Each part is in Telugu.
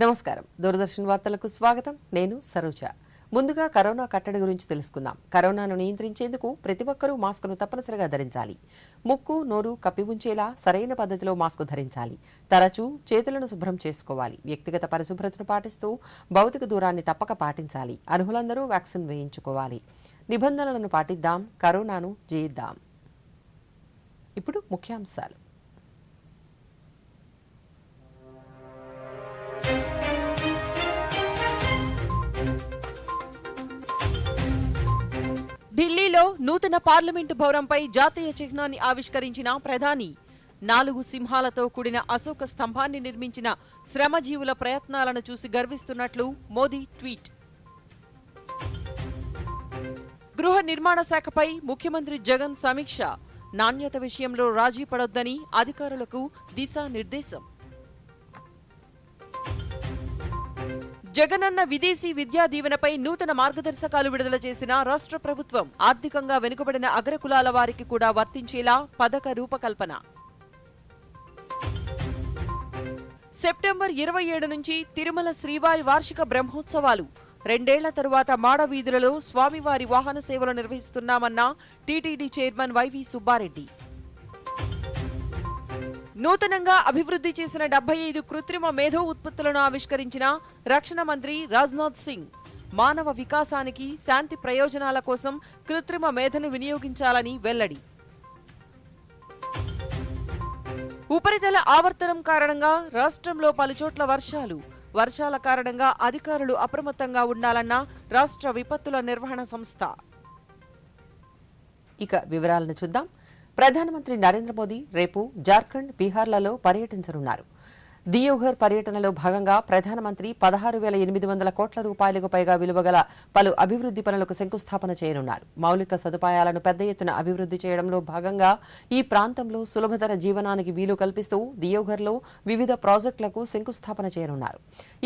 నమస్కారం దూరదర్శన్ వార్తలకు స్వాగతం నేను సరోజ ముందుగా కరోనా కట్టడి గురించి తెలుసుకుందాం కరోనాను నియంత్రించేందుకు ప్రతి ఒక్కరూ మాస్కును తప్పనిసరిగా ధరించాలి ముక్కు నోరు కప్పి ఉంచేలా సరైన పద్ధతిలో మాస్క్ ధరించాలి తరచూ చేతులను శుభ్రం చేసుకోవాలి వ్యక్తిగత పరిశుభ్రతను పాటిస్తూ భౌతిక దూరాన్ని తప్పక పాటించాలి అర్హులందరూ వ్యాక్సిన్ వేయించుకోవాలి నిబంధనలను పాటిద్దాం కరోనాను జయిద్దాం ఇప్పుడు ముఖ్యాంశాలు ఢిల్లీలో నూతన పార్లమెంటు భవనంపై జాతీయ చిహ్నాన్ని ఆవిష్కరించిన ప్రధాని 4 సింహాలతో కూడిన అశోక స్తంభాన్ని నిర్మించిన శ్రమజీవుల ప్రయత్నాలను చూసి గర్విస్తున్నట్లు మోదీ ట్వీట్. గృహ నిర్మాణ శాఖపై ముఖ్యమంత్రి జగన్ సమీక్ష నాణ్యత విషయంలో రాజీ పడొద్దని అధికారులకు దిశానిర్దేశం. జగనన్న విదేశీ విద్యా దీవెనపై నూతన మార్గదర్శకాలు విడుదల చేసిన రాష్ట్ర ప్రభుత్వం ఆర్థికంగా వెనుకబడిన అగ్రకులాల వారికి కూడా వర్తించేలా పథక రూపకల్పన. సెప్టెంబర్ 27 నుంచి తిరుమల శ్రీవారి వార్షిక బ్రహ్మోత్సవాలు 2 ఏళ్ల తరువాత మాడవీధులలో స్వామివారి వాహన సేవలు నిర్వహిస్తున్నామన్న టీటీడీ చైర్మన్ వైవి సుబ్బారెడ్డి. నూతనంగా అభివృద్ధి చేసిన 75 కృత్రిమ మేధో ఉత్పత్తులను ఆవిష్కరించిన రక్షణ మంత్రి రాజ్నాథ్ సింగ్ మానవ వికాసానికి శాంతి ప్రయోజనాల కోసం కృత్రిమ మేధను వినియోగించాలని వెల్లడి. ఉపరితల ఆవర్తనం కారణంగా రాష్ట్రంలో పలుచోట్ల వర్షాల కారణంగా అధికారులు అప్రమత్తంగా ఉండాలన్న రాష్ట్ర విపత్తుల నిర్వహణ సంస్థ. ఇక వివరాలను చూద్దాం. ప్రధానమంత్రి నరేంద్ర మోదీ రేపు జార్ఖండ్ బీహార్లలో పర్యటించనున్నారు. దియోఘర్ పర్యటనలో భాగంగా ప్రధానమంత్రి 16,800 కోట్ల రూపాయలకు పైగా విలువగల పలు అభివృద్ది పనులకు శంకుస్థాపన చేయనున్నారు. మౌలిక సదుపాయాలను పెద్ద ఎత్తున అభివృద్ది చేయడంలో భాగంగా ఈ ప్రాంతంలో సులభతర జీవనానికి వీలు కల్పిస్తూ దియోఘర్లో వివిధ ప్రాజెక్టులకు శంకుస్థాపన చేయనున్నారు.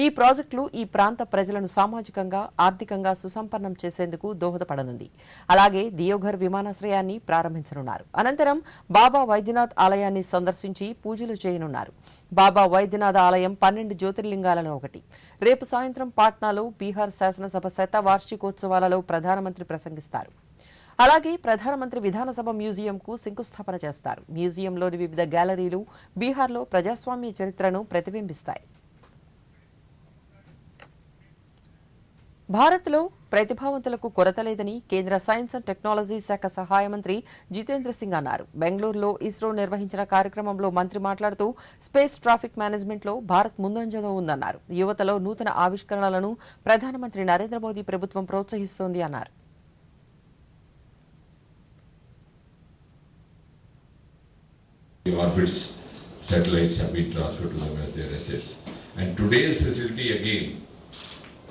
ఈ ప్రాజెక్టులు ఈ ప్రాంత ప్రజలను సామాజికంగా ఆర్థికంగా సుసంపన్నం చేసేందుకు దోహదపడనుంది. అలాగే దియోఘర్ విమానాశ్రయాన్ని ప్రారంభించనున్నారు. అనంతరం బాబా వైద్యనాథ్ ఆలయాన్ని సందర్శించి పూజలు చేయనున్నారు. బాబా వైద్యనాథ ఆలయం 12 జ్యోతిర్లింగాలలో ఒకటి. రేపు సాయంత్రం పాట్నాలో బీహార్ శాసనసభ శతవార్షికోత్సవాలలో ప్రధానమంత్రి ప్రసంగిస్తారు. అలాగే ప్రధానమంత్రి విధానసభ మ్యూజియంకు శంకుస్థాపన చేస్తారు. మ్యూజియంలోని వివిధ గ్యాలరీలు బీహార్లో ప్రజాస్వామ్య చరిత్రను ప్రతిబింబిస్తాయి. భారత్లో ప్రతిభావంతులకు కొరత లేదని కేంద్ర సైన్స్ అండ్ టెక్నాలజీ శాఖ సహాయ మంత్రి జితేంద్ర సింగ్ అన్నారు. బెంగళూరులో ఇస్రో నిర్వహించిన కార్యక్రమంలో మంత్రి మాట్లాడుతూ స్పేస్ ట్రాఫిక్ మేనేజ్మెంట్లో భారత్ ముందంజలో ఉందన్నారు. యువతలో నూతన ఆవిష్కరణలను ప్రధానమంత్రి నరేంద్ర మోదీ ప్రభుత్వం ప్రోత్సహిస్తోంది అన్నారు.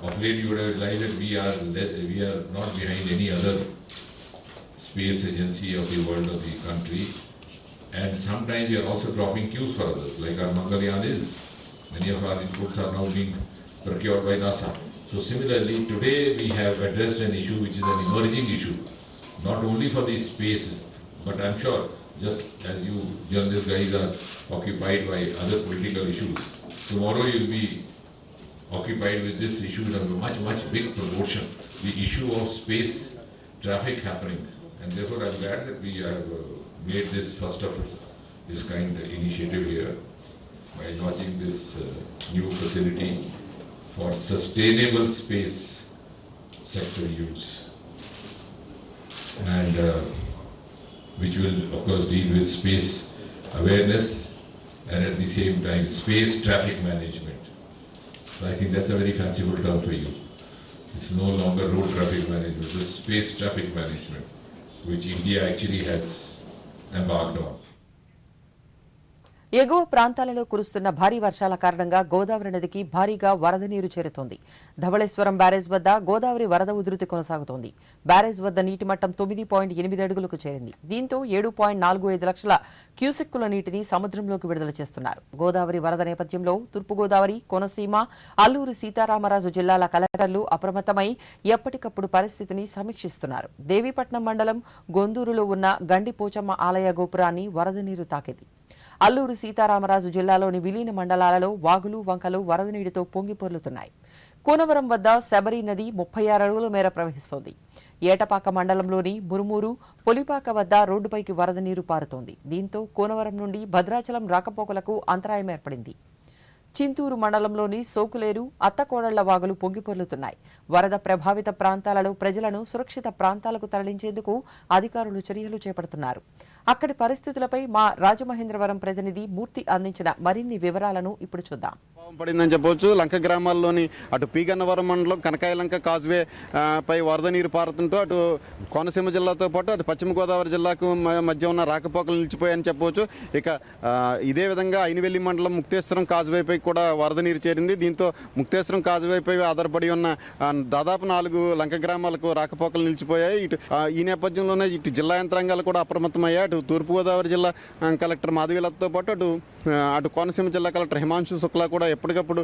Of late, you would have realized that we are not behind any other space agency of the world of the country, and sometimes we are also dropping cues for others, like our Mangalyaan is. Many of our inputs are now being procured by NASA. So similarly, today we have addressed an issue which is an emerging issue, not only for the space, but I'm sure just as you journalist guys are occupied by other political issues, tomorrow you'll be occupied with this issue in a much big proportion, the issue of space traffic happening, and therefore I'm glad that we have made this first of this kind initiative here by launching this new facility for sustainable space sector use, and which will of course deal with space awareness and at the same time space traffic management. So I think that's a very fanciful term for you. It's no longer road traffic management, it's space traffic management, which India actually has embarked on. ఎగువ ప్రాంతాలలో కురుస్తున్న భారీ వర్షాల కారణంగా గోదావరి నదికి భారీగా వరద నీరు చేరుతోంది. ధవళేశ్వరం బ్యారేజ్ వద్ద గోదావరి వరద ఉధృతి కొనసాగుతోంది. బ్యారేజ్ వద్ద నీటి మట్టం 9.8 అడుగులకు చేరింది. దీంతో 7.45 లక్షల క్యూసెక్కుల నీటిని సముద్రంలోకి విడుదల చేస్తున్నారు. గోదావరి వరద నేపథ్యంలో తూర్పుగోదావరి, కోనసీమ, అల్లూరి సీతారామరాజు జిల్లాల కలెక్టర్లు అప్రమత్తమై ఎప్పటికప్పుడు పరిస్థితిని సమీక్షిస్తున్నారు. దేవీపట్నం మండలం గొందూరులో ఉన్న గండిపోచమ్మ ఆలయ గోపురాన్ని వరద నీరు తాకింది. అల్లూరు సీతారామరాజు జిల్లాలోని విలీన మండలాలలో వాగులు వంకలు వరద నీటితో పొంగిపొర్లుతున్నాయి. కూనవరం వద్ద శబరి నది 36 అడుగుల మేర ప్రవహిస్తోంది. ఏటపాక మండలంలోని మురుమూరు, పొలిపాక వద్ద రోడ్డుపైకి వరద నీరు పారుతోంది. దీంతో కూనవరం నుండి భద్రాచలం రాకపోకలకు అంతరాయం ఏర్పడింది. చింతూరు మండలంలోని సోకులేరు, అత్తకోడళ్ల వాగులు పొంగిపొర్లుతున్నాయి. వరద ప్రభావిత ప్రాంతాలలో ప్రజలను సురక్షిత ప్రాంతాలకు తరలించేందుకు అధికారులు చర్యలు చేపడుతున్నారు. అక్కడి పరిస్థితులపై మా రాజమహేంద్రవరం ప్రతినిధి మూర్తి అందించిన మరిన్ని వివరాలను ఇప్పుడు చూద్దాం. పడిందని చెప్పవచ్చు. లంక గ్రామాల్లోని అటు పీగన్నవరం మండలం కనకాయలంక కాజ్వే పై వరద నీరు పారుతుంటూ అటు కోనసీమ జిల్లాతో పాటు అటు పశ్చిమ గోదావరి జిల్లాకు మధ్య ఉన్న రాకపోకలు నిలిచిపోయాయని చెప్పవచ్చు. ఇక ఇదే విధంగా అయినవెల్లి మండలం ముక్తేశ్వరం కాజ్వేపై కూడా వరద నీరు చేరింది. దీంతో ముక్తేశ్వరం కాజ్వేపై ఆధారపడి ఉన్న దాదాపు 4 లంక గ్రామాలకు రాకపోకలు నిలిచిపోయాయి. ఇటు ఈ నేపథ్యంలోనే ఇటు జిల్లా యంత్రాంగాలు కూడా అప్రమత్తమయ్యాయి. అటు తూర్పుగోదావరి జిల్లా కలెక్టర్ మాధవీలతతో పాటు అటు కోనసీమ జిల్లా కలెక్టర్ హిమాంశు శుక్లా కూడా ఎప్పటికప్పుడు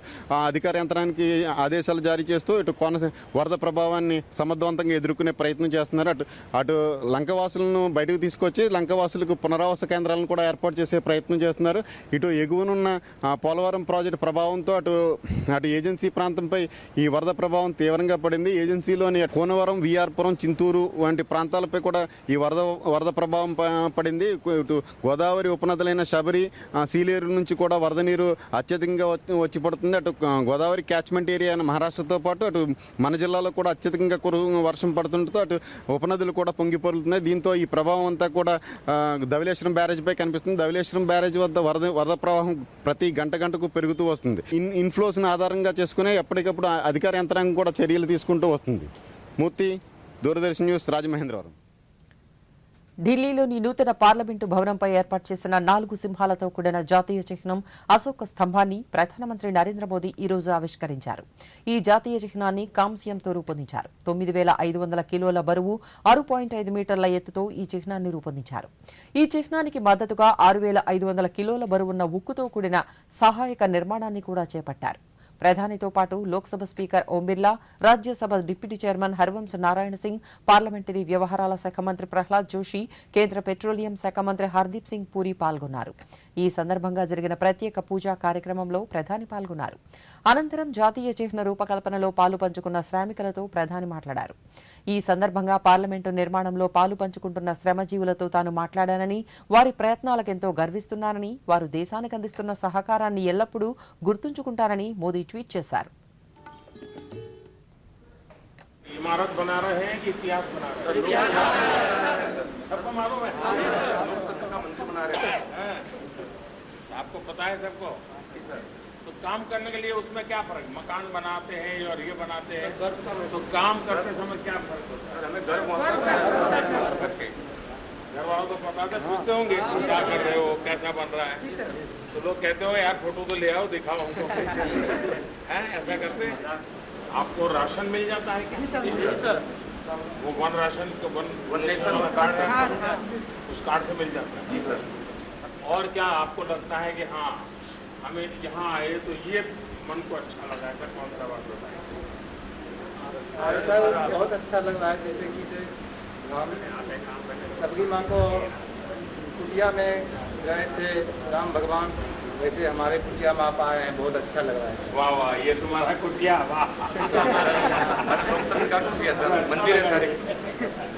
అధికార యంత్రానికి ఆదేశాలు జారీ చేస్తూ ఇటు కోనసీమ వరద ప్రభావాన్ని సమర్థవంతంగా ఎదుర్కొనే ప్రయత్నం చేస్తున్నారు. అటు లంకవాసులను బయటకు తీసుకొచ్చి లంకవాసులకు పునరావాస కేంద్రాలను కూడా ఏర్పాటు చేసే ప్రయత్నం చేస్తున్నారు. ఇటు ఎగువనున్న పోలవరం ప్రాజెక్టు ప్రభావంతో అటు ఏజెన్సీ ప్రాంతంపై ఈ వరద ప్రభావం తీవ్రంగా పడింది. ఏజెన్సీలోని కోనవరం, విఆర్పురం, చింతూరు వంటి ప్రాంతాలపై కూడా ఈ వరద ప్రభావం పడింది. ఇటు గోదావరి ఉపనదులైన శబరి, సీలేరు నుంచి కూడా వరద నీరు అత్యధికంగా వచ్చి పడుతుంది. అటు గోదావరి క్యాచ్మెంట్ ఏరియా మహారాష్ట్రతో పాటు అటు మన జిల్లాలో కూడా అత్యధికంగా వర్షం పడుతుండటంతో అటు ఉపనదులు కూడా పొంగిపొరులుతున్నాయి. దీంతో ఈ ప్రభావం అంతా కూడా ధవళేశ్వరం బ్యారేజ్పై కనిపిస్తుంది. ధవళేశ్వరం బ్యారేజ్ వద్ద వరద ప్రవాహం ప్రతి గంటకు పెరుగుతూ వస్తుంది. ఇన్ఫ్లోస్ని ఆధారంగా చేసుకునే ఎప్పటికప్పుడు అధికార యంత్రాంగం కూడా చర్యలు తీసుకుంటూ వస్తుంది. మూర్తి, దూరదర్శన్ న్యూస్, రాజమహేంద్రవరం. ఢిల్లీలోని నూతన పార్లమెంటు భవనంపై ఏర్పాటు చేసిన 4 సింహాలతో కూడిన జాతీయ చిహ్నం అశోక స్తంభాన్ని ప్రధానమంత్రి నరేంద్ర మోదీ ఈ రోజు ఆవిష్కరించారు. ఈ జాతీయ చిహ్నాన్ని కాంస్యంతో రూపొందించారు. 9,500 కిలోల బరువు, 6.5 మీటర్ల ఎత్తుతో ఈ చిహ్నాన్ని రూపొందించారు. ఈ చిహ్నానికి మద్దతుగా 6,500 కిలోల బరువున్న ఉక్కుతో కూడిన సహాయక నిర్మాణాన్ని కూడా చేపట్టారు. ప్రధానితో పాటు Lok Sabha speaker Om Birla, Rajya Sabha deputy chairman Harivansh Narayan Singh, parliamentary వ్యవహారాల శాఖ మంత్రి ప్రహ్లాద్ జోషి, కేంద్ర పెట్రోలియం శాఖ మంత్రి హర్దీప్ సింగ్ పూరి పాల్గొన్నారు. ఈ సందర్భంగా జరిగిన ప్రత్యేక పూజా కార్యక్రమంలో ప్రధాని పాల్గొన్నారు. అనంతరం జాతీయ చిహ్న రూపకల్పనలో పాలు పంచుకున్న శ్రామికులతో ప్రధాని మాట్లాడారు. ఈ సందర్భంగా పార్లమెంటు నిర్మాణంలో పాలు పంచుకుంటున్న శ్రమజీవులతో తాను మాట్లాడానని, వారి ప్రయత్నాలకెంతో గర్విస్తున్నానని, వారు దేశానికి అందిస్తున్న సహకారాన్ని ఎల్లప్పుడూ గుర్తుంచుకుంటారని మోదీ ట్వీట్ చేశారు. इमारत बना रहे हैं कि इतिहास बना रहे हैं? सबको मालूम है लोकतंत्र का मंदिर बना रहे हैं। आपको पता है सबको? तो काम करने के लिए उसमें क्या फर्क? मकान बनाते हैं और ये बनाते हैं, तो काम करते समय क्या फर्क होता है? हमें घर वालों को पता था, पूछते होंगे क्या कर रहे हो, कैसा बन रहा है, तो लोग कहते हो यार फोटो तो ले आओ, दिखाओ हमको। है ऐसा करते? आपको राशन मिल जाता है क्या? जी सर। वो वन राशन को वन नेशन कार्ड है, उस कार्ड से मिल जाता है। जी सर। और क्या आपको लगता है कि हाँ हमें यहाँ आए तो ये मन को अच्छा लगा है? कौन सा बात बताए? सर बहुत अच्छा लग रहा है। जैसे कि से हम सबकी माँ को कुटिया में गए थे राम भगवान, वैसे हमारे कुटिया में आप आए हैं, बहुत अच्छा लग रहा है। वाह वाह, ये तुम्हारा कुटिया, वाह। का कुटिया सर, मंदिर है सर।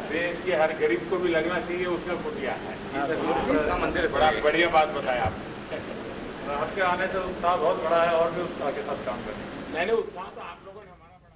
देश के हर गरीब को भी लगना चाहिए उसका कुटिया है। जी सर, उसका मंदिर है। बड़ा बढ़िया बात बताया आप। आपके आने से उत्साह बहुत बड़ा है और भी उत्साह के साथ काम करें। मैंने उत्साह तो आप लोगों ने हमारा बड़ा।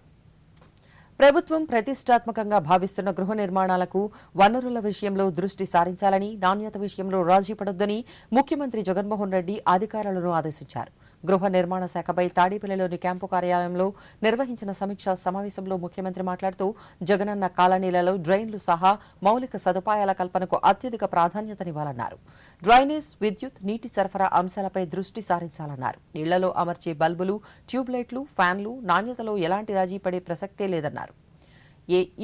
ప్రభుత్వం ప్రతిష్టాత్మకంగా భావిస్తున్న గృహ నిర్మాణాలకు వనరుల విషయంలో దృష్టి సారించాలని, నాణ్యత విషయంలో రాజీ పడొద్దని ముఖ్యమంత్రి జగన్మోహన్ రెడ్డి అధికారులను ఆదేశించారు. గృహ నిర్మాణ శాఖపై తాడేపల్లిలోని క్యాంపు కార్యాలయంలో నిర్వహించిన సమీక్షా సమావేశంలో ముఖ్యమంత్రి మాట్లాడుతూ జగనన్న కాలనీలలో డ్రైన్లు సహా మౌలిక సదుపాయాల కల్పనకు అత్యధిక ప్రాధాన్యతనివ్వాలన్నారు. డ్రైనేజ్, విద్యుత్, నీటి సరఫరా అంశాలపై దృష్టి సారించాలన్నారు. ఇళ్లలో అమర్చే బల్బులు, ట్యూబ్లైట్లు, ఫ్యాన్లు నాణ్యతలో ఎలాంటి రాజీ పడే ప్రసక్తే లేదన్నారు.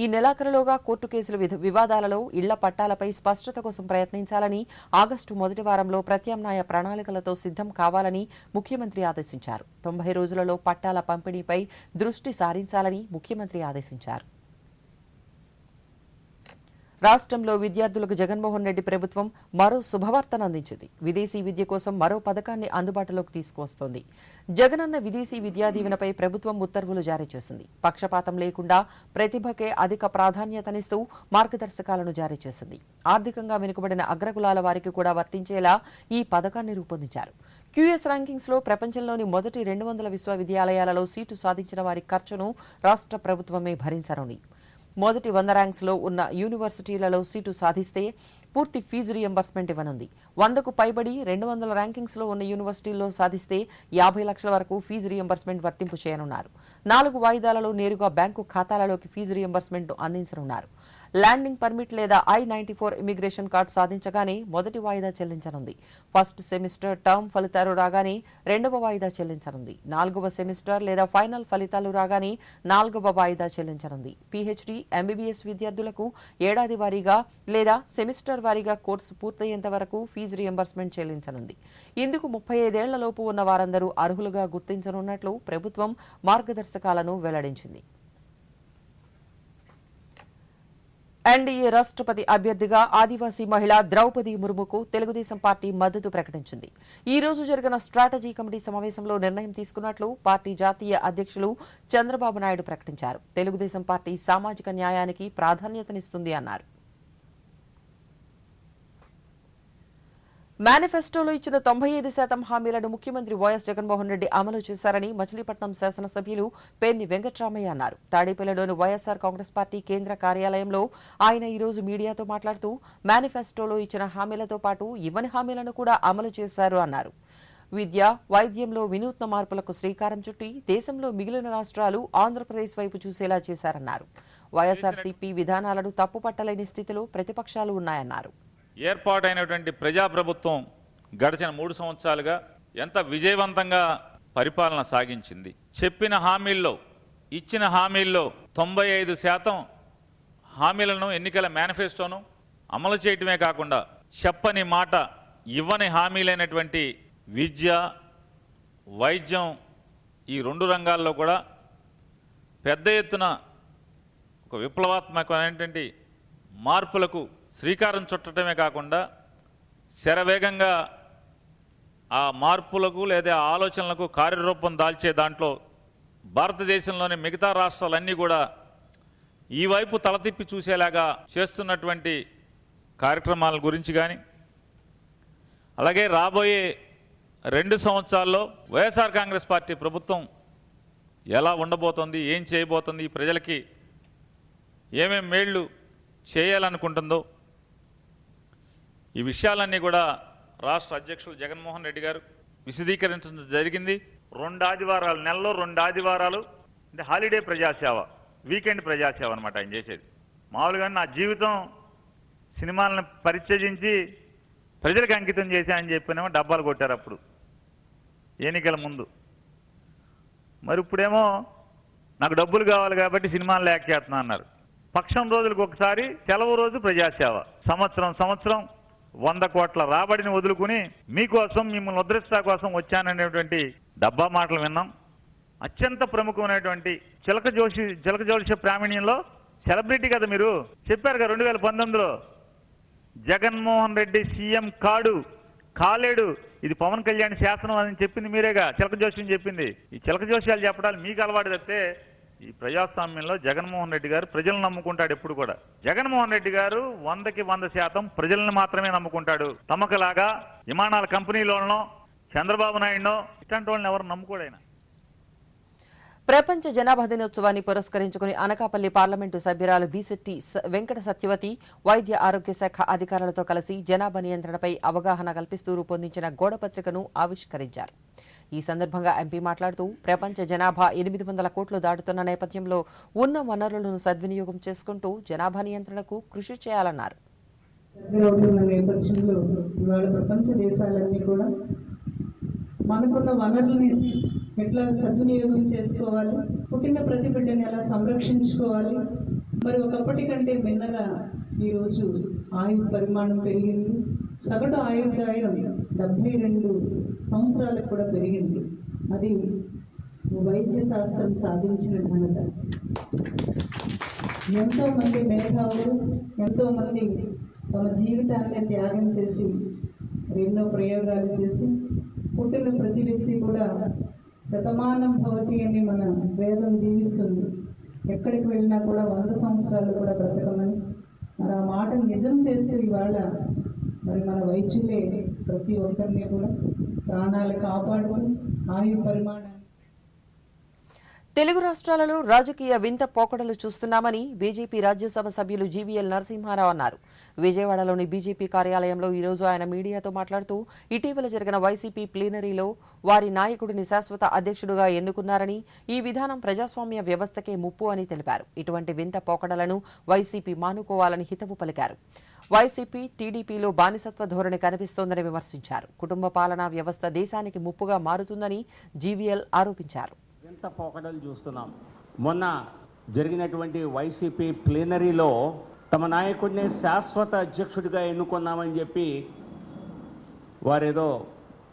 ఈ నెలాఖరులోగా కోర్టు కేసుల వివాదాలలో ఇళ్ల పట్టాలపై స్పష్టత కోసం ప్రయత్నించాలని, ఆగస్టు మొదటి వారంలో ప్రత్యామ్నాయ ప్రణాళికలతో సిద్ధం కావాలని ముఖ్యమంత్రి ఆదేశించారు. 90 రోజులలో పట్టాల పంపిణీపై దృష్టి సారించాలని ముఖ్యమంత్రి ఆదేశించారు. రాష్ట్రంలో విద్యార్థులకు జగన్మోహన్ రెడ్డి ప్రభుత్వం మరో శుభవార్తను అందించింది. విదేశీ విద్య కోసం మరో పథకాన్ని అందుబాటులోకి తీసుకువస్తోంది. జగనన్న విదేశీ విద్యా దీవెనపై ప్రభుత్వం ఉత్తర్వులు జారీ చేసింది. పక్షపాతం లేకుండా ప్రతిభకే అధిక ప్రాధాన్యతనిస్తూ మార్గదర్శకాలను జారీ చేసింది. ఆర్థికంగా వెనుకబడిన అగ్రకులాల వారికి కూడా వర్తించేలా ఈ పథకాన్ని రూపొందించారు. క్యూఎస్ ర్యాంకింగ్స్ లో ప్రపంచంలోని మొదటి 200 విశ్వవిద్యాలయాలలో సీటు సాధించిన వారి ఖర్చును రాష్ట్ర ప్రభుత్వమే భరించనుంది. మొదటి 100 ర్యాంక్స్ లో ఉన్న యూనివర్సిటీలలో సీటు సాధిస్తే పూర్తి ఫీజు రియంబర్స్మెంట్ ఇవ్వనుంది. 100కు పైబడి 200 ర్యాంకింగ్స్ లో ఉన్న యూనివర్సిటీల్లో సాధిస్తే 50 లక్షల వరకు ఫీజు రియంబర్స్మెంట్ వర్తింపు చేయనున్నారు. 4 వాయిదాలలో నేరుగా బ్యాంకు ఖాతాలలోకి ఫీజు రియంబర్స్మెంట్ అందించనున్నారు. ల్యాండింగ్ పర్మిట్ లేదా I-94 ఇమిగ్రేషన్ కార్డు సాధించగానే మొదటి వాయిదా చెల్లించనుంది. ఫస్ట్ సెమిస్టర్ టర్మ్ ఫలితాలు రాగానే 2వ వాయిదా చెల్లించనుంది. 4వ సెమిస్టర్ లేదా ఫైనల్ ఫలితాలు రాగానే 4వ వాయిదా చెల్లించనుంది. PhD, MBBS విద్యార్థులకు ఏడాది వారీగా లేదా సెమిస్టర్ వారీగా కోర్సు పూర్తయ్యేంత వరకు ఫీజు రియంబర్స్మెంట్ చెల్లించనుంది. ఇందుకు 35 ఏళ్లలోపు ఉన్న వారందరూ అర్హులుగా గుర్తించనున్నట్లు ప్రభుత్వం మార్గదర్శకాలను వెల్లడించింది. ఎన్డీఏ రాష్ట్రపతి అభ్యర్థిగా ఆదివాసీ మహిళ ద్రౌపది ముర్ముకు తెలుగుదేశం పార్టీ మద్దతు ప్రకటించింది. ఈ రోజు జరిగిన స్ట్రాటజీ కమిటీ సమావేశంలో నిర్ణయం తీసుకున్నట్లు పార్టీ జాతీయ అధ్యక్షులు చంద్రబాబు నాయుడు ప్రకటించారు. తెలుగుదేశం పార్టీ సామాజిక న్యాయానికి ప్రాధాన్యతనిస్తుంది అన్నారు. మేనిఫెస్టోలో ఇచ్చిన 95% హామీలను ముఖ్యమంత్రి వైఎస్ జగన్మోహన్ రెడ్డి అమలు చేశారని మచిలీపట్నం శాసనసభ్యులు పేర్ని వెంకట్రామయ్య అన్నారు. తాడేపల్లిలోని వైఎస్ఆర్ కాంగ్రెస్ పార్టీ కేంద్ర కార్యాలయంలో ఆయన ఈ రోజు మీడియాతో మాట్లాడుతూ మేనిఫెస్టోలో ఇచ్చిన హామీలతో పాటు ఇవ్వని హామీలను కూడా అమలు చేశారు అన్నారు. విద్య, వైద్యంలో వినూత్న మార్పులకు శ్రీకారం చుట్టి దేశంలో మిగిలిన రాష్ట్రాలు ఆంధ్రప్రదేశ్ వైపు చూసేలా చేశారన్నారు. వైఎస్ఆర్సీపీ విధానాలను తప్పుపట్టలేని స్థితిలో ప్రతిపక్షాలు ఉన్నాయన్నారు. ఏర్పాటైనటువంటి ప్రజాప్రభుత్వం గడిచిన 3 సంవత్సరాలుగా ఎంత విజయవంతంగా పరిపాలన సాగించింది. చెప్పిన హామీల్లో, ఇచ్చిన హామీల్లో 95% హామీలను ఎన్నికల మేనిఫెస్టోను అమలు చేయటమే కాకుండా చెప్పని మాట, ఇవ్వని హామీలైనటువంటి విద్య, వైద్యం ఈ 2 రంగాల్లో కూడా పెద్ద ఎత్తున ఒక విప్లవాత్మకమైనటువంటి మార్పులకు శ్రీకారం చుట్టడమే కాకుండా శరవేగంగా ఆ మార్పులకు లేదా ఆలోచనలకు కార్యరూపం దాల్చే దాంట్లో భారతదేశంలోని మిగతా రాష్ట్రాలన్నీ కూడా ఈ వైపు తలతిప్పి చూసేలాగా చేస్తున్నటువంటి కార్యక్రమాల గురించి కానీ, అలాగే రాబోయే 2 సంవత్సరాల్లో వైఎస్ఆర్ కాంగ్రెస్ పార్టీ ప్రభుత్వం ఎలా ఉండబోతోంది, ఏం చేయబోతుంది, ప్రజలకి ఏమేం మేళ్ళు చేయాలనుకుంటుందో ఈ విషయాలన్నీ కూడా రాష్ట్ర అధ్యక్షులు జగన్మోహన్ రెడ్డి గారు విశదీకరించడం జరిగింది. 2 ఆదివారాలు, నెలలో 2 ఆదివారాలు అంటే హాలిడే ప్రజాసేవ, వీకెండ్ ప్రజాసేవ అనమాట ఆయన చేసేది. మామూలుగా నా జీవితం సినిమాలను పరిత్యజించి ప్రజలకు అంకితం చేశానని చెప్పినేమో డబ్బాలు కొట్టారు అప్పుడు ఎన్నికల ముందు. మరి ఇప్పుడేమో నాకు డబ్బులు కావాలి కాబట్టి సినిమాలు లేక చేస్తున్నా అన్నారు. పక్షం రోజులకు ఒకసారి సెలవు రోజు ప్రజాసేవ, సంవత్సరం 100 కోట్ల రాబడిని వదులుకుని మీకోసం, మిమ్మల్ని ఉద్ధరిస్తా కోసం వచ్చాననేటువంటి డబ్బా మాటలు విన్నాం. అత్యంత ప్రముఖమైనటువంటి చిలక జోషి ప్రావీణ్యంలో సెలబ్రిటీ కదా మీరు చెప్పారు కదా 2019లో జగన్మోహన్ రెడ్డి సీఎం కాలేడు, ఇది పవన్ కళ్యాణ్ శాసనం అని చెప్పింది మీరేగా, చిలక జోషి చెప్పింది. ఈ చిలక జోషియాలు చెప్పడాలు మీకు అలవాటు తప్పితే ఈ ప్రజాస్వామ్యంలో జగన్మోహన్ రెడ్డి గారు ప్రజలను నమ్ముకుంటాడు. ఎప్పుడు కూడా జగన్మోహన్ రెడ్డి గారు 100కి 100% ప్రజలను మాత్రమే నమ్ముకుంటాడు. తమకులాగా విమానాల కంపెనీలోనో చంద్రబాబు నాయుడునో ఇట్లాంటి వాళ్ళని ఎవరు నమ్ముకోడైనా. ప్రపంచ జనాభా దినోత్సవాన్ని పురస్కరించుకుని అనకాపల్లి పార్లమెంటు సభ్యురాలు బీసెట్టి వెంకట సత్యవతి వైద్య ఆరోగ్య శాఖ అధికారులతో కలిసి జనాభా నియంత్రణపై అవగాహన కల్పిస్తూ రూపొందించిన గోడపత్రికను ఆవిష్కరించారు. ఈ సందర్భంగా ఎంపీ మాట్లాడుతూ ప్రపంచ జనాభా 800 కోట్లు దాటుతున్న నేపథ్యంలో ఉన్న వనరులను సద్వినియోగం చేసుకుంటూ జనాభా నియంత్రణకు కృషి చేయాలన్నారు. ప్రపంచ దేశాలన్నీ కూడా మనకున్న వనరుల్ని ఎట్లా సద్వినియోగం చేసుకోవాలి, పుట్టిన ప్రతి బిడ్డని ఎలా సంరక్షించుకోవాలి. మరి ఒకప్పటి కంటే భిన్నగా ఈరోజు ఆయు పరిమాణం పెరిగింది. సగటు ఆయుర్దాయం 72 సంవత్సరాలకు కూడా పెరిగింది. అది వైద్య శాస్త్రం సాధించిన ఘనత. ఎంతోమంది మేధావులు, ఎంతోమంది తమ జీవితాన్ని త్యాగం చేసి ఎన్నో ప్రయోగాలు చేసి పుట్టిన ప్రతి వ్యక్తి కూడా శతమానం భవతి అని మన వేదం దీవిస్తుంది. ఎక్కడికి వెళ్ళినా కూడా 100 సంవత్సరాలు కూడా బ్రతకమని. మరి ఆ మాటను నిజం చేస్తూ ఇవాళ మరి మన వైద్యులే ప్రతి ఒక్కరిని కూడా ప్రాణాలు కాపాడుతూ ఆయు పరిమాణాన్ని. తెలుగు రాష్ట్రాలలో రాజకీయ వింత పోకడలు చూస్తున్నామని బీజేపీ రాజ్యసభ సభ్యులు జీవీఎల్ నరసింహారావు అన్నారు. విజయవాడలోని బీజేపీ కార్యాలయంలో ఈరోజు ఆయన మీడియాతో మాట్లాడుతూ ఇటీవల జరిగిన వైసీపీ ప్లీనరీలో వారి నాయకుడిని శాశ్వత అధ్యక్షుడిగా ఎన్నుకున్నారని, ఈ విధానం ప్రజాస్వామ్య వ్యవస్థకే ముప్పు అని తెలిపారు. ఇటువంటి వింత పోకడలను వైసీపీ మానుకోవాలని హితవు పలికారు. వైసీపీ, టీడీపీలో బానిసత్వ ధోరణి కనిపిస్తోందని విమర్శించారు. కుటుంబ పాలనా వ్యవస్థ దేశానికి ముప్పుగా మారుతుందని జీవీఎల్ ఆరోపించారు. ఎంత పోకడలు చూస్తున్నాం. మొన్న జరిగినటువంటి వైసీపీ ప్లీనరీలో తమ నాయకుడిని శాశ్వత అధ్యక్షుడిగా ఎన్నుకున్నామని చెప్పి వారేదో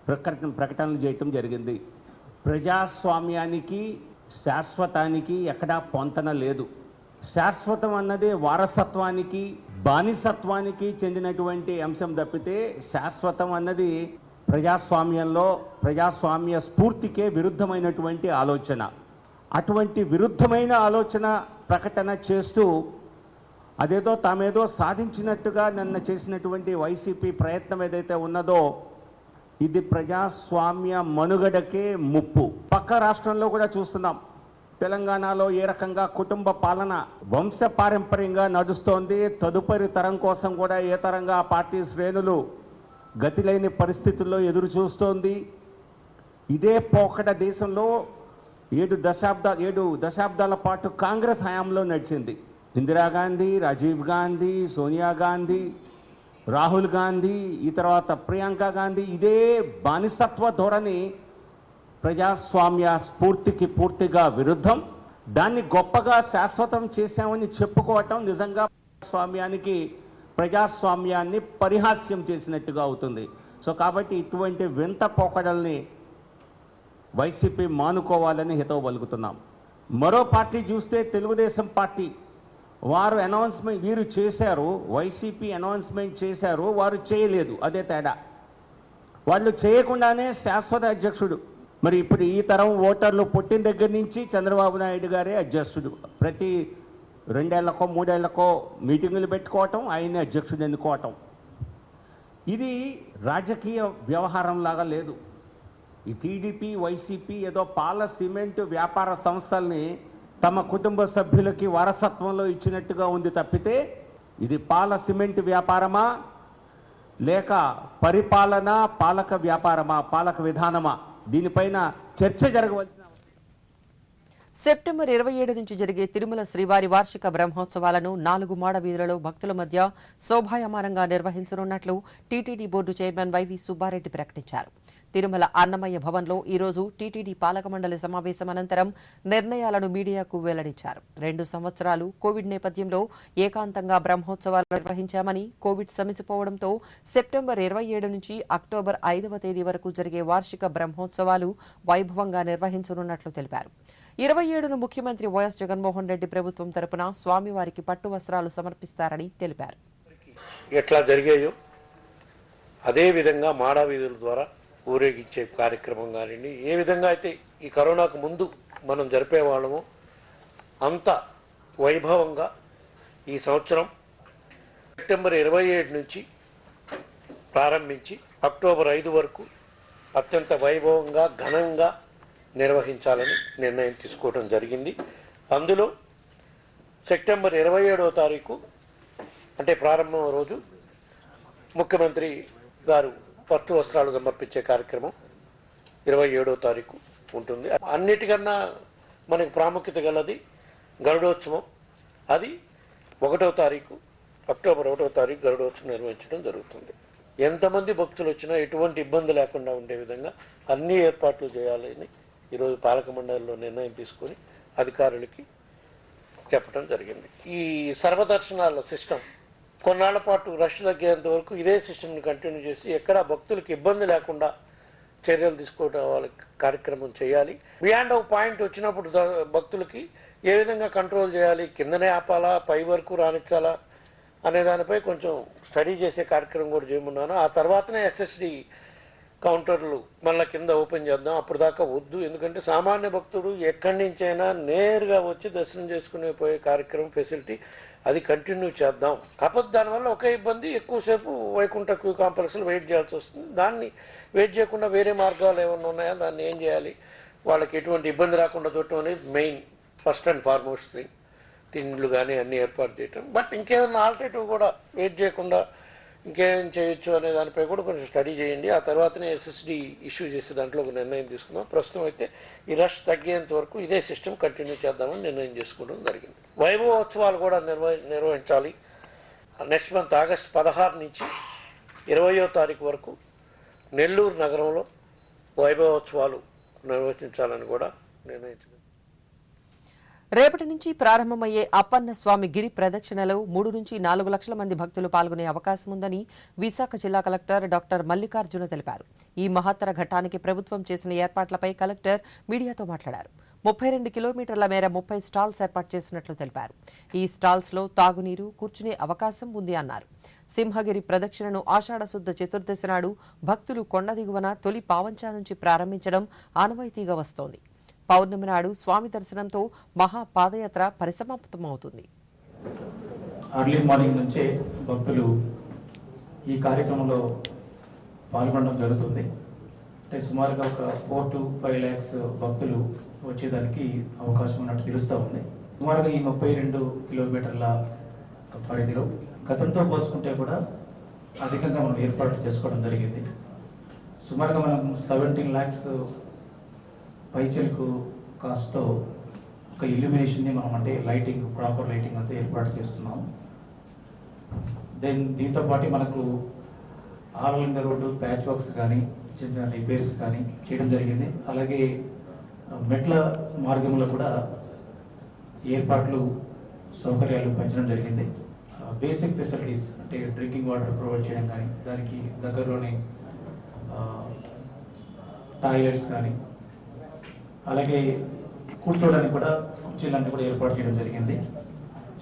ప్రకటనలు చేయటం జరిగింది. ప్రజాస్వామ్యానికి శాశ్వతానికి ఎక్కడా పొంతన లేదు. శాశ్వతం అన్నది వారసత్వానికి బానిసత్వానికి చెందినటువంటి అంశం తప్పితే శాశ్వతం అన్నది ప్రజాస్వామ్యంలో ప్రజాస్వామ్య స్ఫూర్తికే విరుద్ధమైనటువంటి ఆలోచన. అటువంటి విరుద్ధమైన ఆలోచన ప్రకటన చేస్తూ అదేదో తామేదో సాధించినట్టుగా నిన్న చేసినటువంటి వైసీపీ ప్రయత్నం ఏదైతే ఉన్నదో ఇది ప్రజాస్వామ్య మనుగడకే ముప్పు. పక్క రాష్ట్రంలో కూడా చూస్తున్నాం. తెలంగాణలో ఏ రకంగా కుటుంబ పాలన వంశపారంపర్యంగా నడుస్తోంది. తదుపరి తరం కోసం కూడా ఏ తరంగా ఆ పార్టీ శ్రేణులు గతిలేని పరిస్థితుల్లో ఎదురు చూస్తోంది. ఇదే పోకడ దేశంలో 7 దశాబ్దాల పాటు కాంగ్రెస్ హయాంలో నడిచింది. ఇందిరాగాంధీ, రాజీవ్ గాంధీ, సోనియా గాంధీ, రాహుల్ గాంధీ, ఈ తర్వాత ప్రియాంక గాంధీ. ఇదే బానిసత్వ ధోరణి ప్రజాస్వామ్య స్ఫూర్తికి పూర్తిగా విరుద్ధం. దాన్ని గొప్పగా శాశ్వతం చేశామని చెప్పుకోవటం నిజంగా ప్రజాస్వామ్యాన్ని పరిహాస్యం చేసినట్టుగా అవుతుంది. సో కాబట్టి ఇటువంటి వింత పోకడల్ని వైసీపీ మానుకోవాలని హితవు పలుకుతున్నాం. మరో పార్టీ చూస్తే తెలుగుదేశం పార్టీ వారు వీరు చేశారు, వైసీపీ అనౌన్స్మెంట్ చేశారు, వారు చేయలేదు. అదే తేడా. వాళ్ళు చేయకుండానే శాశ్వత అధ్యక్షుడు. మరి ఇప్పుడు ఈ తరం ఓటర్లు పుట్టిన దగ్గర నుంచి చంద్రబాబు నాయుడు గారే అధ్యక్షుడు. ప్రతి 2 ఏళ్లకో 3 ఏళ్లకో మీటింగులు పెట్టుకోవటం, ఆయన్ని అధ్యక్షుడు ఎన్నుకోవటం. ఇది రాజకీయ వ్యవహారం లాగా లేదు. ఈ టీడీపీ, వైసీపీ ఏదో పాల సిమెంట్ వ్యాపార సంస్థల్ని తమ కుటుంబ సభ్యులకి వారసత్వంలో ఇచ్చినట్టుగా ఉంది తప్పితే ఇది పాల సిమెంట్ వ్యాపారమా లేక పరిపాలన పాలక వ్యాపారమా, పాలక విధానమా, దీనిపైన చర్చ జరగవలసిన. సెప్టెంబర్ 27 నుంచి జరిగే తిరుమల శ్రీవారి వార్షిక బ్రహ్మోత్సవాలను 4 మాడ వీధులలో భక్తుల మధ్య శోభాయమానంగా నిర్వహించనున్నట్లు TTD board chairman YV Subba Reddy ప్రకటించారు. తిరుమల అన్నమయ్య భవన్లో ఈరోజు టీటీడీ పాలక మండలి సమావేశం అనంతరం నిర్ణయాలను మీడియాకు వెల్లడించారు. 2 సంవత్సరాలు కోవిడ్ నేపథ్యంలో ఏకాంతంగా బ్రహ్మోత్సవాలు నిర్వహించామని, కోవిడ్ సమసిపోవడంతో సెప్టెంబర్ 27 నుంచి అక్టోబర్ 5వ తేదీ వరకు జరిగే వార్షిక బ్రహ్మోత్సవాలు వైభవంగా నిర్వహించనున్నట్లు తెలిపారు. 27ను ముఖ్యమంత్రి వైఎస్ జగన్మోహన్ రెడ్డి ప్రభుత్వం తరపున స్వామివారికి పట్టు వస్త్రాలు సమర్పిస్తారని తెలిపారు. ఎట్లా జరిగాయో అదే విధంగా మాడా వీధుల ద్వారా ఊరేగించే కార్యక్రమం కానివ్వండి, ఏ విధంగా అయితే ఈ కరోనాకు ముందు మనం జరిపేవాళ్ళమో అంత వైభవంగా ఈ సంవత్సరం సెప్టెంబర్ 27 నుంచి ప్రారంభించి అక్టోబర్ 5 వరకు అత్యంత వైభవంగా ఘనంగా నిర్వహించాలని నిర్ణయం తీసుకోవడం జరిగింది. అందులో సెప్టెంబర్ 27వ తారీఖు అంటే ప్రారంభం రోజు ముఖ్యమంత్రి గారు పట్టు వస్త్రాలు సమర్పించే కార్యక్రమం 27వ తారీఖు ఉంటుంది. అన్నిటికన్నా మనకు ప్రాముఖ్యత గలది గరుడోత్సవం. అది 1వ తారీఖు అక్టోబర్ 1వ తారీఖు గరుడోత్సవం నిర్వహించడం జరుగుతుంది. ఎంతమంది భక్తులు వచ్చినా ఎటువంటి ఇబ్బంది లేకుండా ఉండే విధంగా అన్ని ఏర్పాట్లు చేయాలని ఈరోజు పాలక మండలిలో నిర్ణయం తీసుకొని అధికారులకి చెప్పడం జరిగింది. ఈ సర్వదర్శనాల సిస్టమ్ కొన్నాళ్ల పాటు రష్ తగ్గేంత వరకు ఇదే సిస్టమ్ని కంటిన్యూ చేసి ఎక్కడ భక్తులకు ఇబ్బంది లేకుండా చర్యలు తీసుకోవడం వాళ్ళకి కార్యక్రమం చేయాలి. బియాండ్ ఒక పాయింట్ వచ్చినప్పుడు భక్తులకి ఏ విధంగా కంట్రోల్ చేయాలి, కిందనే ఆపాలా, పై వరకు రానిచ్చాలా అనే దానిపై కొంచెం స్టడీ చేసే కార్యక్రమం కూడా చేయమన్నాను. ఆ తర్వాతనే ఎస్ఎస్డి కౌంటర్లు మళ్ళీ కింద ఓపెన్ చేద్దాం, అప్పుడు దాకా వద్దు. ఎందుకంటే సామాన్య భక్తుడు ఎక్కడి నుంచైనా నేరుగా వచ్చి దర్శనం చేసుకునే పోయే కార్యక్రమం ఫెసిలిటీ అది కంటిన్యూ చేద్దాం. కాకపోతే దానివల్ల ఒకే ఇబ్బంది, ఎక్కువసేపు వైకుంఠ క్యూ కాంప్లెక్స్లో వెయిట్ చేయాల్సి వస్తుంది. దాన్ని వెయిట్ చేయకుండా వేరే మార్గాలు ఏమైనా ఉన్నాయా, దాన్ని ఏం చేయాలి, వాళ్ళకి ఎటువంటి ఇబ్బంది రాకుండా చూడటం అనేది main first and foremost thing. తిండ్లు కానీ అన్నీ ఏర్పాటు చేయటం. బట్ ఇంకేదైనా ఆల్టర్నేటివ్ కూడా వెయిట్ చేయకుండా ఇంకేం చేయొచ్చు అనే దానిపై కూడా కొంచెం స్టడీ చేయండి. ఆ తర్వాతనే ఎస్ఎస్డి ఇష్యూ చేసే దాంట్లో ఒక నిర్ణయం తీసుకుందాం. ప్రస్తుతం అయితే ఈ రష్ తగ్గేంత వరకు ఇదే సిస్టమ్ కంటిన్యూ చేద్దామని నిర్ణయం చేసుకోవడం జరిగింది. వైభవోత్సవాలు కూడా నిర్వహించాలి. నెక్స్ట్ మంత్ ఆగస్టు 16 నుంచి 20వ తారీఖు వరకు నెల్లూరు నగరంలో వైభవోత్సవాలు నిర్వహించాలని కూడా నిర్ణయించింది. రేపటి నుంచి ప్రారంభమయ్యే అప్పన్న స్వామి గిరి ప్రదక్షిణలో 3 నుంచి 4 లక్షల మంది భక్తులు పాల్గొనే అవకాశం ఉందని విశాఖ జిల్లా కలెక్టర్ డాక్టర్ మల్లికార్జున తెలిపారు. ఈ మహత్తర ఘట్టానికి ప్రభుత్వం చేసిన ఏర్పాట్లపై కలెక్టర్ మీడియాతో మాట్లాడారు. 32 కిలోమీటర్ల మేర 30 స్టాల్స్ ఏర్పాటు చేసినట్లు తెలిపారు. ఈ స్టాల్స్లో తాగునీరు, కూర్చునే అవకాశం ఉంది అన్నారు. సింహగిరి ప్రదక్షిణను ఆషాఢశుద్ధ చతుర్దశి నాడు భక్తులు కొండ దిగువన తొలి పావంచా నుంచి ప్రారంభించడం ఆనవాయితీగా వస్తోంది. పౌర్ణమి నాడు స్వామి దర్శనంతో మహా పాదయాత్ర పరిసమాప్తమవుతుంది. అర్లీ మార్నింగ్ నుంచే భక్తులు ఈ కార్యక్రమంలో పాల్గొనడం జరుగుతుంది. అంటే సుమారుగా ఒక 4 to 5 lakhs భక్తులు వచ్చేదానికి అవకాశం ఉన్నట్టు తెలుస్తూ ఉంది. సుమారుగా ఈ 32 కిలోమీటర్ల పరిధిలో గతంతో పోల్చుకుంటే కూడా అధికంగా మనం ఏర్పాట్లు చేసుకోవడం జరిగింది. సుమారుగా మనం 17 lakhs పైచలకు కాస్ట్తో ఒక ఇల్యూమినేషన్ని మనం అంటే లైటింగ్, ప్రాపర్ లైటింగ్ అంతా ఏర్పాటు చేస్తున్నాం. దీంతో పాటు మనకు all in the road patch works కానీ చిన్న చిన్న రిపేర్స్ కానీ చేయడం జరిగింది. అలాగే మెట్ల మార్గంలో కూడా ఏర్పాట్లు, సౌకర్యాలు పెంచడం జరిగింది. బేసిక్ ఫెసిలిటీస్ అంటే డ్రింకింగ్ వాటర్ ప్రొవైడ్ చేయడం కానీ, దానికి దగ్గరలోనే టాయిలెట్స్ కానీ, అలాగే కూర్చోవడానికి కూడా కుర్చీలన్నీ కూడా ఏర్పాటు చేయడం జరిగింది.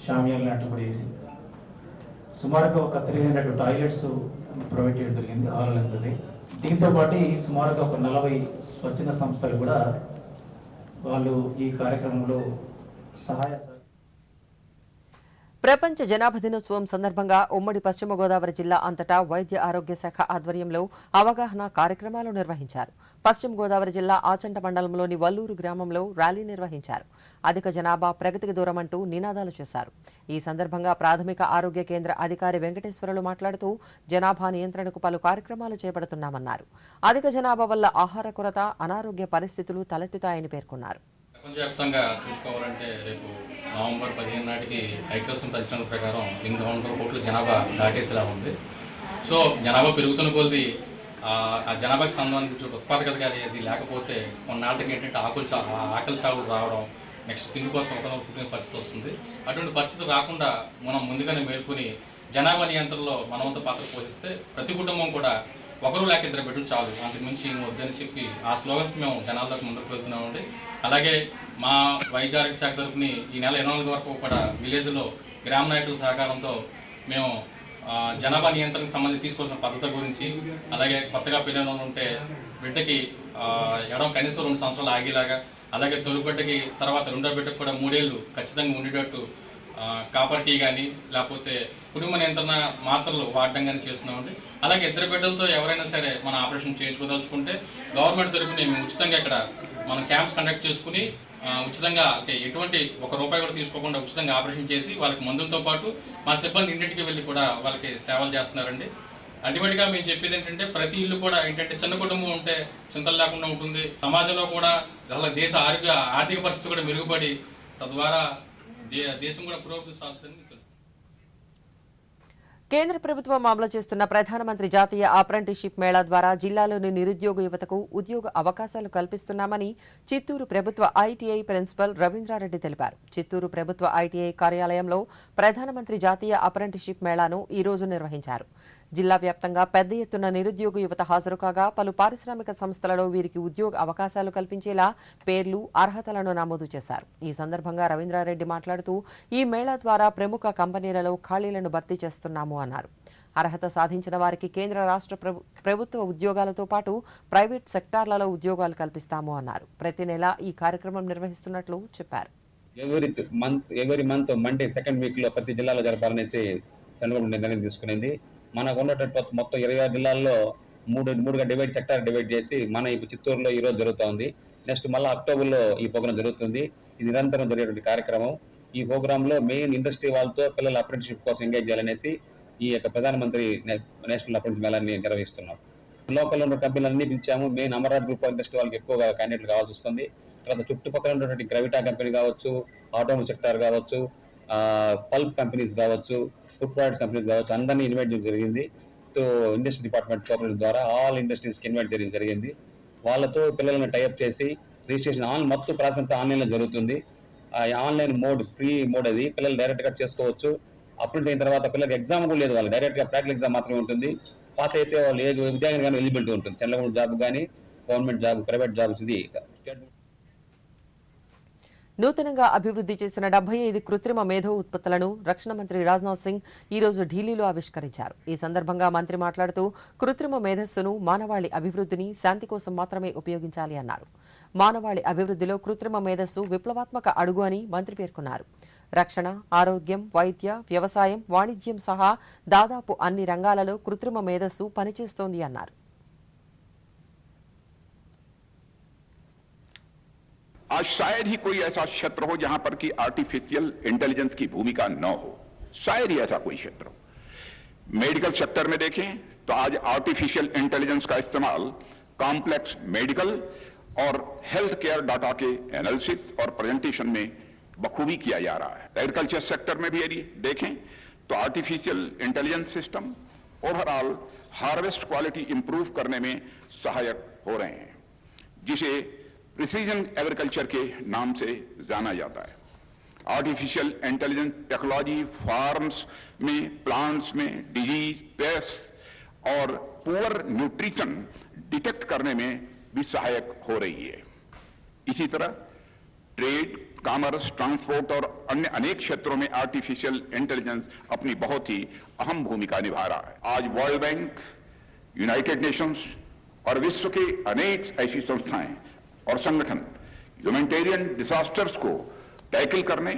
షామియాలు లాంటివి కూడా వేసి సుమారుగా ఒక 300 టాయిలెట్స్ ప్రొవైడ్ చేయడం జరిగింది ఆల్ లెంగ్త్ది. దీంతో పాటు సుమారుగా ఒక 40 స్వచ్ఛంద సంస్థలు కూడా వాళ్ళు ఈ కార్యక్రమంలో సహాయ. ప్రపంచ జనాభా దినోత్సవం సందర్భంగా ఉమ్మడి పశ్చిమ గోదావరి జిల్లా అంతటా వైద్య ఆరోగ్య శాఖ ఆధ్వర్యంలో అవగాహన కార్యక్రమాలు నిర్వహించారు. పశ్చిమ గోదావరి జిల్లా ఆచంట మండలంలోని వల్లూరు గ్రామంలో ర్యాలీ నిర్వహించారు. అధిక జనాభా ప్రగతికి దూరమంటూ నినాదాలు చేశారు. ఈ సందర్భంగా ప్రాథమిక ఆరోగ్య కేంద్ర అధికారి వెంకటేశ్వరులు మాట్లాడుతూ జనాభా నియంత్రణకు పలు కార్యక్రమాలు చేపడుతున్నామన్నారు. అధిక జనాభా వల్ల ఆహార కొరత, అనారోగ్య పరిస్థితులు తలెత్తుతాయని పేర్కొన్నారు. ప్రపంచవ్యాప్తంగా చూసుకోవాలంటే రేపు నవంబర్ 15 నాటికి ఐక్యరాజ్యం తలచిన ప్రకారం 800 కోట్ల జనాభా దాటేసేలా ఉంది. సో జనాభా పెరుగుతున్న కొద్ది ఆ జనాభాకి సంబంధించిన ఉత్పాదకత కానీ అది లేకపోతే కొన్నాళ్ళకి ఏంటంటే ఆకలి చావులు రావడం, నెక్స్ట్ తిండి కోసం ఒక పుట్టిన పరిస్థితి వస్తుంది. అటువంటి పరిస్థితి రాకుండా మనం ముందుగానే మేల్కొని జనాభా నియంత్రణలో మనవంత పాత్ర పోషిస్తే ప్రతి కుటుంబం కూడా ఒకరు లేక 2 బిడ్డలు చాలు, అంతకు మించి వద్దని చెప్పి ఆ స్లోగన్స్ మేము జనాల్లోకి ముందుకు వెళ్తున్నామండి. అలాగే మా వైద్య ఆరోగ్య శాఖ తరఫుని ఈ నెల 24 వరకు కూడా విలేజ్లో గ్రామ నాయకుల సహకారంతో మేము జనాభా నియంత్రణకు సంబంధించి తీసుకోవాల్సిన పద్ధతుల గురించి, అలాగే కొత్తగా పిల్లలు ఉంటే బిడ్డకి ఎడం కనీసం 2 సంవత్సరాలు ఆగేలాగా, అలాగే తొలి బిడ్డకి తర్వాత 2వ బిడ్డకు కూడా 3 ఏళ్ళు ఖచ్చితంగా ఉండేటట్టు కాపర్ టీ కానీ లేకపోతే కుటుంబ నియంత్రణ మాత్రలు వాడడం కానీ చేస్తున్నామండి. అలాగే 2 బిడ్డలతో ఎవరైనా సరే మన ఆపరేషన్ చేయించుకోదలుచుకుంటే గవర్నమెంట్ తరఫున మేము ఉచితంగా ఇక్కడ మనం క్యాంప్స్ కండక్ట్ చేసుకుని ఉచితంగా అంటే ఎటువంటి ₹1 కూడా తీసుకోకుండా ఉచితంగా ఆపరేషన్ చేసి వాళ్ళకి మందులతో పాటు మా సిబ్బంది ఇంటింటికి వెళ్ళి కూడా వాళ్ళకి సేవలు చేస్తున్నారండి. అల్టిమేట్గా మేము చెప్పేది ఏంటంటే ప్రతి ఇల్లు కూడా ఏంటంటే చిన్న కుటుంబం ఉంటే చింతలు లేకుండా ఉంటుంది. సమాజంలో కూడా దేశ ఆర్థిక పరిస్థితి కూడా మెరుగుపడి తద్వారా దేశం కూడా పురోగతి సాగుతుందని. కేంద్ర ప్రభుత్వం అమలు చేస్తున్న ప్రధానమంత్రి జాతీయ అప్రెంటిస్షిప్ మేళా ద్వారా జిల్లాలోని నిరుద్యోగ యువతకు ఉద్యోగ అవకాశాలు కల్పిస్తున్నామని చిత్తూరు ప్రభుత్వ ఐటీఐ ప్రిన్సిపల్ రవీంద్రారెడ్డి తెలిపారు. చిత్తూరు ప్రభుత్వ ఐటీఐ కార్యాలయంలో ప్రధానమంత్రి జాతీయ అప్రెంటిస్షిప్ మేళాను ఈ రోజు నిర్వహించారు. జిల్లా వ్యాప్తంగా పెద్ద ఎత్తున నిరుద్యోగ యువత హాజరు కాగా పలు పారిశ్రామిక సంస్థలలో వీరికి ఉద్యోగ అవకాశాలు కల్పించేలా పేర్లు అర్హతలను నమోదు చేశారు. ఈ సందర్భంగా రవీంద్రారెడ్డి మాట్లాడుతూ ఈ మేళా ద్వారా ప్రముఖ కంపెనీలలో ఖాళీలను భర్తీ చేస్తున్నాము అన్నారు. అర్హత సాధించిన వారికి కేంద్ర రాష్ట్ర ప్రభుత్వ ఉద్యోగాలతో పాటు ప్రైవేట్ సెక్టార్లలో ఉద్యోగాలు కల్పిస్తాము అన్నారు. ప్రతి నెల ఈ కార్యక్రమం నిర్వహిస్తున్నట్లు చెప్పారు. ఎవరి మంత్ మండే సెకండ్ వీక్ లో ప్రతి జిల్లాలో జరపాలనేసి సెంట్రల్ నిర్ణయం తీసుకునేది. మనకు ఉన్నటువంటి మొత్తం 26 జిల్లాల్లో మూడుగా సెక్టార్ డివైడ్ చేసి మన ఇప్పుడు చిత్తూరులో ఈ రోజు జరుగుతోంది. నెక్స్ట్ మళ్ళీ అక్టోబర్లో ఈ ప్రోగ్రామ్ జరుగుతుంది. ఇది నిరంతరం జరిగేటువంటి కార్యక్రమం. ఈ ప్రోగ్రామ్ లో మెయిన్ ఇండస్ట్రీ వాళ్ళతో పిల్లల అప్రెంటిస్షిప్ కోసం ఎంగేజ్ చేయాలనేసి ఈ యొక్క ప్రధానమంత్రి నేషనల్ అప్రెంటిస్ మేళాన్ని నిర్వహిస్తున్నాం. లోకల్ ఉన్న కంపెనీలన్నీ పిలిచాము. Main Amaravati group of industry వాళ్ళకి ఎక్కువగా క్యాండిడేట్లు కావాల్సి వస్తుంది. తర్వాత చుట్టుపక్కల ఉన్నటువంటి గ్రవిటా కంపెనీ కావచ్చు, ఆటోమొబైల్ సెక్టార్ కావచ్చు, పల్ప్ కంపెనీస్ కావచ్చు, ఫుడ్ ప్రొడక్ట్స్ కంపెనీస్ కావచ్చు, అందరినీ ఇన్వైట్ చేయడం జరిగింది. తో ఇండస్ట్రీ డిపార్ట్మెంట్ కోఆపరేటివ్ ద్వారా ఆల్ ఇండస్ట్రీస్కి ఇన్వైట్ చేయడం జరిగింది. వాళ్ళతో పిల్లలను టైఅప్ చేసి రిజిస్ట్రేషన్ మొత్తం ప్రాసెస్ అంతా ఆన్లైన్లో జరుగుతుంది. ఆన్లైన్ మోడ్ ఫ్రీ మోడ్ అది పిల్లలు డైరెక్ట్గా చేసుకోవచ్చు. అప్రూవ్ అయిన తర్వాత పిల్లలకి ఎగ్జామ్ కూడా లేదు, వాళ్ళు డైరెక్ట్గా ప్రాక్టికల్ ఎగ్జామ్ మాత్రమే ఉంటుంది. పాస్ అయితే వాళ్ళు ఏ ఉద్యోగం కానీ ఎలిజిబిలిటీ ఉంటుంది. సెంట్రల్ జాబ్ కానీ గవర్నమెంట్ జాబ్, ప్రైవేట్ జాబ్స్. ఇది నూతనంగా అభివృద్ధి చేసిన 75 కృత్రిమ మేధో ఉత్పత్తులను రక్షణ మంత్రి రాజ్నాథ్ సింగ్ ఈ రోజు ఢిల్లీలో ఆవిష్కరించారు. ఈ సందర్భంగా మంత్రి మాట్లాడుతూ కృత్రిమ మేధస్సును మానవాళి అభివృద్ధిని, శాంతి కోసం మాత్రమే ఉపయోగించాలి అన్నారు. మానవాళి అభివృద్ధిలో కృత్రిమ మేధస్సు విప్లవాత్మక అడుగు అని మంత్రి పేర్కొన్నారు. రక్షణ, ఆరోగ్యం, వైద్య, వ్యవసాయం, వాణిజ్యం సహా దాదాపు అన్ని రంగాలలో కృత్రిమ మేధస్సు పనిచేస్తోంది అన్నారు. आज शायद ही कोई ऐसा क्षेत्र हो जहां पर कि आर्टिफिशियल इंटेलिजेंस की भूमिका न हो, शायद ही ऐसा कोई क्षेत्र हो. मेडिकल सेक्टर में देखें तो आज आर्टिफिशियल इंटेलिजेंस का इस्तेमाल कॉम्प्लेक्स मेडिकल और हेल्थ केयर डाटा के एनालिसिस और प्रेजेंटेशन में बखूबी किया जा रहा है. एग्रीकल्चर सेक्टर में भी यदि देखें तो artificial intelligence system overall harvest quality improve करने में सहायक हो रहे हैं, जिसे प्रिसीजन एग्रीकल्चर के नाम से जाना जाता है. आर्टिफिशियल इंटेलिजेंस टेक्नोलॉजी फार्म्स में, प्लांट्स में डिजीज, पेस्ट और पुअर न्यूट्रिशन डिटेक्ट करने में भी सहायक हो रही है. इसी तरह ट्रेड, कॉमर्स, ट्रांसपोर्ट और अन्य अनेक क्षेत्रों में आर्टिफिशियल इंटेलिजेंस अपनी बहुत ही अहम भूमिका निभा रहा है. आज वर्ल्ड बैंक, यूनाइटेड नेशंस और विश्व के अनेक ऐसी संस्थाएं और संगठन ह्यूमैनिटेरियन डिजास्टर्स को टैकल करने,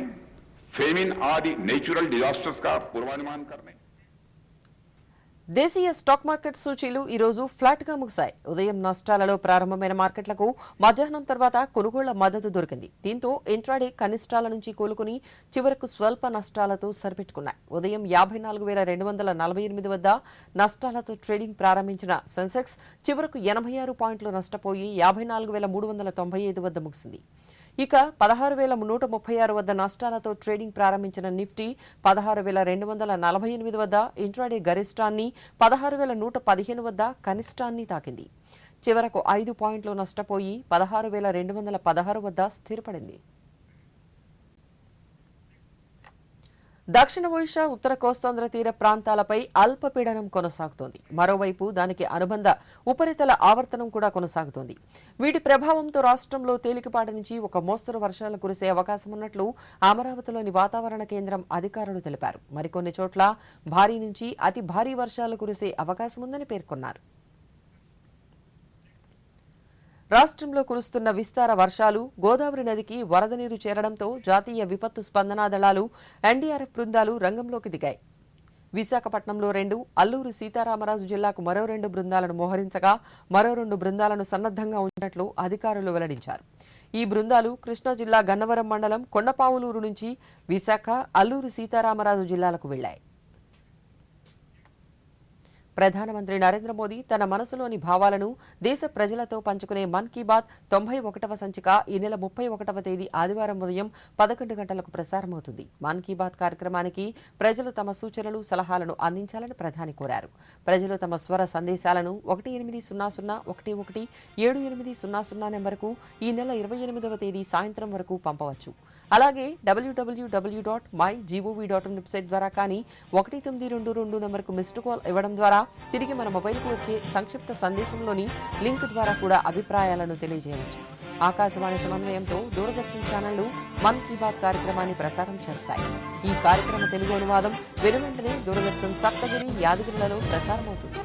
फेमिन आदि नेचुरल डिजास्टर्स का पूर्वानुमान करने. దేశీయ స్టాక్ మార్కెట్ సూచీలు ఈ రోజు ఫ్లాట్ గా ముగిశాయి. ఉదయం నష్టాలలో ప్రారంభమైన మార్కెట్లకు మధ్యాహ్నం తర్వాత కొనుగోళ్ల మద్దతు దొరికింది. దీంతో ఇంట్రాడే కనిష్టాల నుంచి కోలుకుని చివరకు స్వల్ప నష్టాలతో సరిపెట్టుకున్నాయి. ఉదయం 54,248 వద్ద నష్టాలతో ట్రేడింగ్ ప్రారంభించిన సెన్సెక్స్ చివరకు 86 పాయింట్లు నష్టపోయి 54,395 వద్ద ముగిసింది. ఇక 16,136 వద్ద నష్టాలతో ట్రేడింగ్ ప్రారంభించిన నిఫ్టీ 16,248 వద్ద ఇంట్రాడే గరిష్టాన్ని, 16,115 వద్ద కనిష్టాన్ని తాకింది. చివరకు 5 పాయింట్లు నష్టపోయి 16,216 వద్ద స్థిరపడింది. దక్షిణ ఒడిషా, ఉత్తర కోస్తాంధ్ర తీర ప్రాంతాలపై అల్పపీడనం కొనసాగుతోంది. మరోవైపు దానికి అనుబంధ ఉపరితల ఆవర్తనం కూడా కొనసాగుతోంది. వీటి ప్రభావంతో రాష్ట్రంలో తేలికపాటి నుంచి ఒక మోస్తరు వర్షాలు కురిసే అవకాశం ఉన్నట్లు అమరావతిలోని వాతావరణ కేంద్రం అధికారులు తెలిపారు. మరికొన్ని చోట్ల భారీ నుంచి అతి భారీ వర్షాలు కురిసే అవకాశం ఉందని పేర్కొన్నారు. రాష్ట్రంలో కురుస్తున్న విస్తార వర్షాలు, గోదావరి నదికి వరద నీరు చేరడంతో జాతీయ విపత్తు స్పందనా దళాలు, ఎన్డీఆర్ఎఫ్ బృందాలు రంగంలోకి దిగాయి. విశాఖపట్నంలో 2, అల్లూరు సీతారామరాజు జిల్లాకు మరో 2 బృందాలను మోహరించగా మరో 2 బృందాలను సన్నద్ధంగా ఉంచినట్లు అధికారులు వెల్లడించారు. ఈ బృందాలు కృష్ణా జిల్లా గన్నవరం మండలం కొండపావులూరు నుంచి విశాఖ, అల్లూరు సీతారామరాజు జిల్లాలకు వెళ్లాయి. ప్రధానమంత్రి నరేంద్ర మోదీ తన మనసులోని భావాలను దేశ ప్రజలతో పంచుకునే మన్ కీ బాత్ 91వ సంచిక ఈ నెల 31వ తేదీ ఆదివారం ఉదయం 11 గంటలకు ప్రసారమవుతుంది. మన్ కీ బాత్ కార్యక్రమానికి ప్రజలు తమ సూచనలు, సలహాలను అందించాలని ప్రధాని కోరారు. ప్రజలు తమ స్వర సందేశాలను 1800117800 నెంబర్కు ఈ నెల 28వ తేదీ సాయంత్రం వరకు పంపవచ్చు. అలాగే www.mygov.in వెబ్సైట్ ద్వారా కానీ 1922 నెంబర్కు మిస్డ్ కాల్ ఇవ్వడం ద్వారా తిరిగి మన మొబైల్కు వచ్చే సంక్షిప్త సందేశంలోని లింక్ ద్వారా కూడా అభిప్రాయాలను తెలియజేయవచ్చు. ఆకాశవాణి సమన్వయంతో దూరదర్శన్ ఛానళ్లు మన్ కీ బాత్ కార్యక్రమాన్ని ప్రసారం చేస్తాయి. ఈ కార్యక్రమ తెలుగు అనువాదం వెనువెంటనే దూరదర్శన్ సప్తగిరి, యాదగిరిలలో ప్రసారమవుతుంది.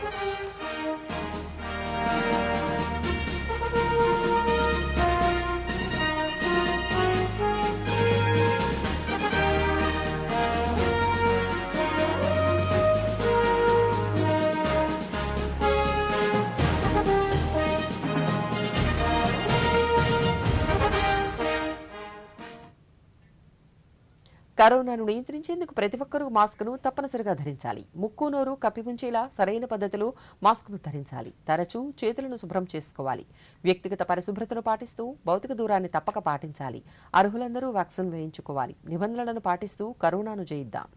కరోనాను నియంత్రించేందుకు ప్రతి ఒక్కరూ మాస్క్ను తప్పనిసరిగా ధరించాలి. ముక్కు, నోరు కప్పి ఉంచేలా సరైన పద్ధతిలో మాస్క్ను ధరించాలి. తరచూ చేతులను శుభ్రం చేసుకోవాలి. వ్యక్తిగత పరిశుభ్రతను పాటిస్తూ భౌతిక దూరాన్ని తప్పక పాటించాలి. అర్హులందరూ వ్యాక్సిన్ వేయించుకోవాలి. నిబంధనలను పాటిస్తూ కరోనాను జయిద్దాం.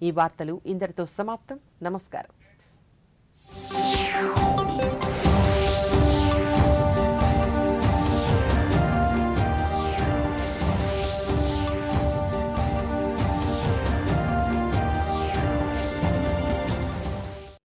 ఈ వార్తలు ఇంతటితో సమాప్తం. నమస్కారం.